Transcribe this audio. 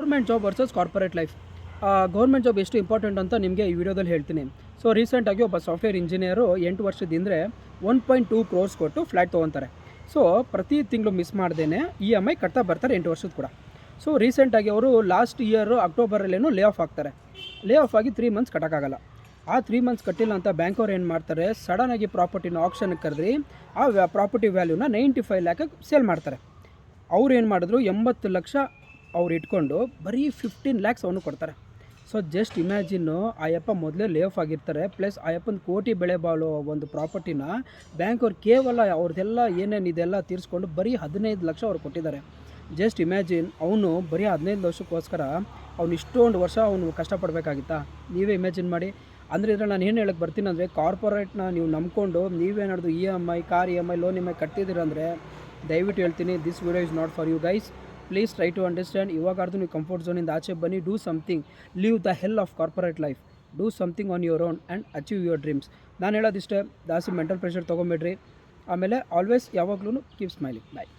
Government job versus corporate life. Government job ಎಷ್ಟು important ಅಂತ ನಿಮಗೆ ಈ ವಿಡಿಯೋದಲ್ಲಿ ಹೇಳ್ತೀನಿ. ಸೊ ರೀಸೆಂಟಾಗಿ ಒಬ್ಬ ಸಾಫ್ಟ್ವೇರ್ ಇಂಜಿನಿಯರು 8 ವರ್ಷದ ಹಿಂದೆ 1.2 crores ಕೊಟ್ಟು ಫ್ಲ್ಯಾಟ್ ತೊಗೊತಾರೆ. ಸೊ ಪ್ರತಿ ತಿಂಗಳು ಮಿಸ್ ಮಾಡ್ದೇ EMI ಕಟ್ತಾ ಬರ್ತಾರೆ 8 ವರ್ಷದ ಕೂಡ. ಸೊ ರೀಸೆಂಟಾಗಿ ಅವರು ಲಾಸ್ಟ್ ಇಯರು ಅಕ್ಟೋಬರಲ್ಲೇನೋ ಲೇ ಆಫ್ ಆಗ್ತಾರೆ. ಲೇ ಆಫ್ ಆಗಿ 3 months ಕಟ್ಟೋಕ್ಕಾಗಲ್ಲ. ಆ 3 months ಕಟ್ಟಿಲ್ಲ ಅಂತ ಬ್ಯಾಂಕವ್ರು ಏನು ಮಾಡ್ತಾರೆ, ಸಡನ್ನಾಗಿ ಪ್ರಾಪರ್ಟಿನ ಆಕ್ಷನ್ಗೆ ಕರೆದ್ರಿ ಆ ಪ್ರಾಪರ್ಟಿ ವ್ಯಾಲ್ಯೂನ 95 lakh ಸೇಲ್ ಮಾಡ್ತಾರೆ. ಅವ್ರು ಏನು ಮಾಡಿದ್ರು, 80 ಲಕ್ಷ ಅವ್ರು ಇಟ್ಕೊಂಡು ಬರೀ 15 lakhs ಅವನು ಕೊಡ್ತಾರೆ. ಸೊ ಜಸ್ಟ್ ಇಮ್ಯಾಜಿನ್ನು, ಆಯಪ್ಪ ಮೊದಲೇ ಲೇ ಆಫ್ ಆಗಿರ್ತಾರೆ, ಪ್ಲಸ್ ಆಯಪ್ಪನ ಕೋಟಿ ಬೆಳೆ ಬಾಳೋ ಒಂದು ಪ್ರಾಪರ್ಟಿನ ಬ್ಯಾಂಕವ್ರು ಕೇವಲ ಅವ್ರದ್ದೆಲ್ಲ ಏನೇನಿದೆಲ್ಲ ತೀರಿಸ್ಕೊಂಡು ಬರೀ 15 ಲಕ್ಷ ಅವ್ರು ಕೊಟ್ಟಿದ್ದಾರೆ. ಜಸ್ಟ್ ಇಮ್ಯಾಜಿನ್, ಅವನು ಬರೀ 15 ವರ್ಷಕ್ಕೋಸ್ಕರ ಅವ್ನು ಇಷ್ಟೊಂದು ವರ್ಷ ಅವನು ಕಷ್ಟಪಡಬೇಕಾಗಿತ್ತಾ? ನೀವೇ ಇಮ್ಯಾಜಿನ್ ಮಾಡಿ. ಅಂದರೆ ಇದ್ರಲ್ಲಿ ನಾನು ಏನು ಹೇಳಕ್ಕೆ ಬರ್ತೀನಿ ಅಂದರೆ, ಕಾರ್ಪೊರೇಟ್ನ ನೀವು ನಂಬ್ಕೊಂಡು ನೀವೇನಾದ್ರು EMI, car EMI, loan EMI ಕಟ್ತಿದ್ದೀರಂದರೆ ದಯವಿಟ್ಟು ಹೇಳ್ತೀನಿ, this video is not for you guys. Please try to understand. ಇವಾಗಾದ್ರೂ ನೀವು ಕಂಫರ್ಟ್ ಝೋನಿಂದ ಆಚೆ ಬನ್ನಿ. Do something, leave the hell of corporate life. Do something on your own and achieve your dreams. ನಾನು ಹೇಳೋದಿಷ್ಟೇ, ಜಾಸ್ತಿ ಮೆಂಟಲ್ ಪ್ರೆಷರ್ ತೊಗೊಂಬೇಡ್ರಿ. ಆಮೇಲೆ always ಯಾವಾಗ್ಲೂ ಕೀಪ್ ಸ್ಮೈಲಿಂಗ್. ಬಾಯ್.